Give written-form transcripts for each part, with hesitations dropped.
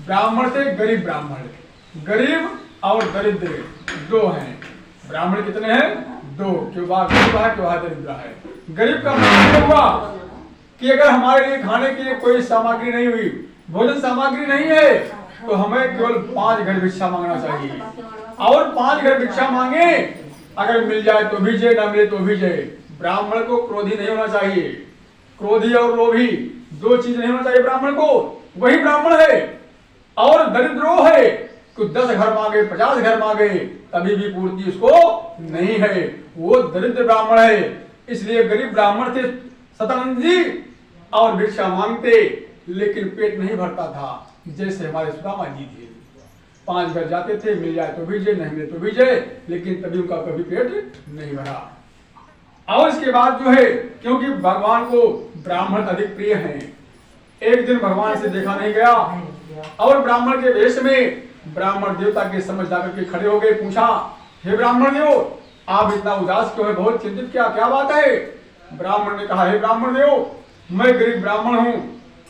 ब्राह्मण थे गरीब ब्राह्मण, गरीब और दरिद्र दो हैं। ब्राह्मण कितने हैं? दो, क्यों वह गरीब है, क्यों वह दरिद्र है। गरीब का मतलब हुआ कि अगर हमारे लिए खाने के लिए कोई सामग्री नहीं हुई, भोजन सामग्री नहीं है, तो हमें केवल 5 घर भिक्षा मांगना चाहिए। और 5 घर भिक्षा मांगे, अगर मिल जाए तो भी जय, न मिले तो भी जय। ब्राह्मण को क्रोधी नहीं होना चाहिए। क्रोधी और लोभी दो चीज नहीं होना चाहिए ब्राह्मण को, वही ब्राह्मण है। और दरिद्रो है कि 10 घर मांगे, 50 घर मांगे, तभी भी पूर्ति उसको नहीं है, वो दरिद्र ब्राह्मण है। इसलिए गरीब ब्राह्मण थे सतानंद जी, और भिक्षा मांगते लेकिन पेट नहीं भरता था। जैसे हमारे सुदामा जी थे, 5 घर जाते थे, मिल जाए तो भी जय, नहीं मिले तो भी जय, लेकिन तभी उनका कभी पेट नहीं भरा। और इसके बाद जो है, क्योंकि भगवान को ब्राह्मण अधिक प्रिय हैं, एक दिन भगवान से देखा नहीं गया, और ब्राह्मण के वेश में ब्राह्मण देवता के समझ जाकर के खड़े हो गए। पूछा, हे ब्राह्मण देव, आप इतना उदास क्यों है, बहुत चिंतित, क्या बात है? ब्राह्मण ने कहा, हे ब्राह्मण देव, मैं गरीब ब्राह्मण हूँ,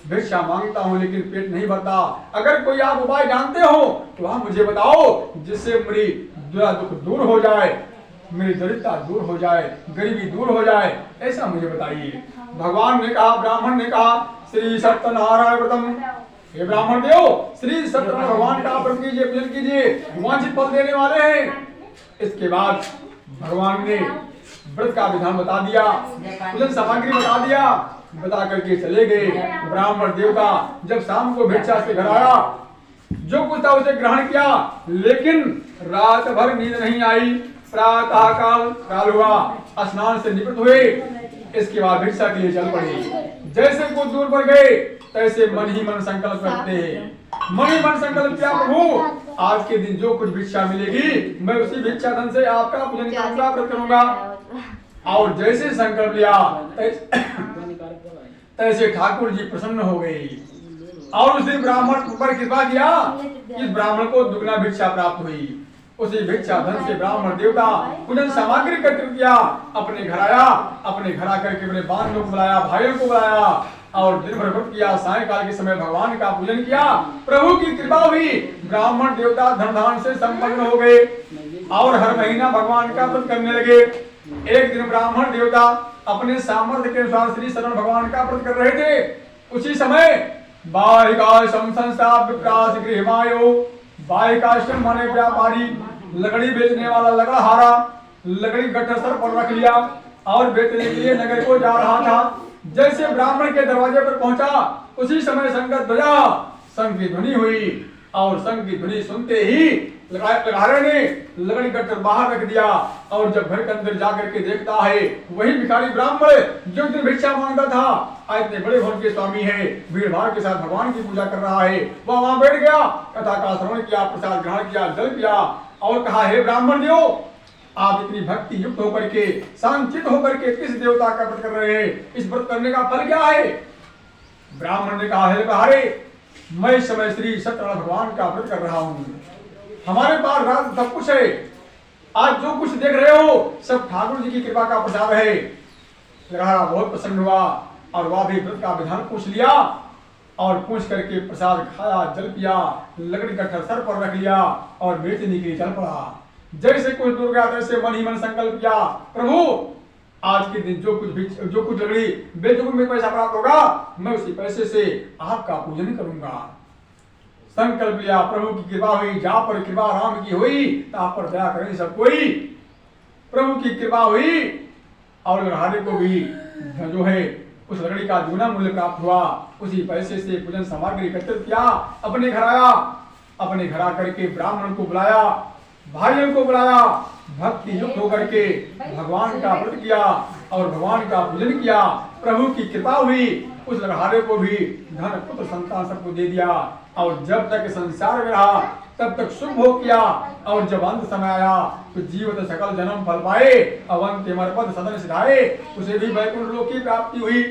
भिक्षा मांगता हूँ लेकिन पेट नहीं भरता। अगर कोई आप उपाय जानते हो तो आप मुझे बताओ, जिससे मेरी दुख दूर हो जाए, मेरी दरिद्रता दूर हो जाए, गरीबी दूर हो जाए, ऐसा मुझे बताइए। भगवान ने कहा, ब्राह्मण ने कहा, श्री सत्यनारायण व्रतम, हे ब्राह्मण देव, श्री सत्यनारायण भगवान का व्रत कीजिए, पूजन कीजिए, वांछित फल देने वाले हैं। इसके बाद भगवान ने व्रत का विधान बता दिया, पूजन सामग्री बता दिया, बता करके चले गए। ब्राह्मण देवता जब शाम को भिक्षा से घर आया, जो कुछ था उसे ग्रहण किया, लेकिन रात भर नींद नहीं आई। प्रातः काल हुआ, स्नान से निवृत्त हुए, इसके बाद भिक्षा के लिए चल पड़े। जैसे कुछ दूर पर गए, तैसे मन ही मन संकल्प करते हैं। मन ही मन संकल्प किया, प्रभु आज के दिन जो कुछ भिक्षा मिलेगी, मैं उसी भिक्षा धन से आपका पूजन करूंगा, व्रत करूंगा। और जैसे संकल्प लिया, तैसे ठाकुर जी प्रसन्न हो गए, और उस दिन ब्राह्मण पर कृपा किया, इस ब्राह्मण को दुगना भिक्षा प्राप्त हुई। उसी भिक्षा धन से ब्राह्मण देवता पूजन सामग्री एकत्रित किया, अपने घर आया, अपने घर आकर के अपने बांधवों को बुलाया, भाइयों को बुलाया, और दिन भर व्रत किया। सायंकाल के समय भगवान का पूजन किया, प्रभु की कृपा हुई, ब्राह्मण देवता धन धान से संपन्न हो गए, और हर महीना भगवान का व्रत करने लगे। एक दिन ब्राह्मण देवता अपने सामर्थ्य के अनुसार श्री शरण भगवान का व्रत कर रहे थे। उसी समय बाहिकाश्रम संस्थाप्य विप्रास गृहमायो, बाहिकाश्रम माने व्यापारी, लकड़ी बेचने वाला लकड़हारा, लकड़ी गट्ठर सर पर रख लिया और बेचने के लिए नगर को जा रहा था। जैसे ब्राह्मण के दरवाजे पर पहुंचा, उसी समय संगत बजा, शंख की ध्वनि हुई, और शंख की ध्वनि सुनते ही लकड़हारे ने लकड़ी गट्ठर बाहर रख दिया, और जब घर के अंदर जाकर के देखता है, वही भिखारी ब्राह्मण जो दिन भिक्षा मांगता था, आज इतने बड़े भवन के स्वामी है, भीड़ भाड़ के साथ भगवान की पूजा कर रहा है। वह वहां बैठ गया, कथा का श्रवण किया, प्रसाद ग्रहण किया, जल पिया, और कहा, हे ब्राह्मण देव, आप इतनी भक्ति युक्त होकर के, शांतित होकर के किस देवता का व्रत कर रहे हैं? इस व्रत करने का फल क्या है? ब्राह्मण ने कहा, हे लकड़हारे, मैं इस समय श्री सत्यनारायण भगवान का व्रत कर रहा हूँ, हमारे पास रात सब कुछ है, आज जो कुछ देख रहे हो सब ठाकुर जी की कृपा का प्रसाद है। लकड़हारा बहुत प्रसन्न हुआ, और वह भी व्रत का विधान पूछ लिया, और पूछ करके प्रसाद खाया, जल पिया, लकड़ी गट्ठर सर पर रख लिया, और बेचने के लिए चल पड़ा। जैसे कुछ दूर गया, तैसे मन ही मन संकल्प किया, प्रभु आज के दिन जो कुछ लकड़ी बेचूंगा, मेरे पैसा प्राप्त होगा, मैं उसी पैसे से आपका पूजन करूंगा। संकल्प लिया, प्रभु की कृपा हुई, जा पर कृपा राम की हुई, ता पर दया करें सब कोई। प्रभु की कृपा हुई, और लकड़हारे को भी जो है उस लकड़ी का दुगना मूल्य प्राप्त हुआ। उसी पैसे से पूजन सामग्री एकत्रित किया, अपने घर आया, अपने घर आकर के ब्राह्मण को बुलाया, भाइयों को बुलाया, भक्ति युक्त होकर के भगवान का व्रत किया, और भगवान का पूजन किया। प्रभु की कृपा हुई, उस लकड़हारे को भी धन पुत्र संतान सबको दे दिया, और जब तक संसार में रहा तब तक शुभ भोग किया, और जब अंत समय आया तो जीवित सकल जन्म फल पाए, अवंत मरपद सदन सिधाए, उसे भी वैकुंठ लोक की प्राप्ति हुई।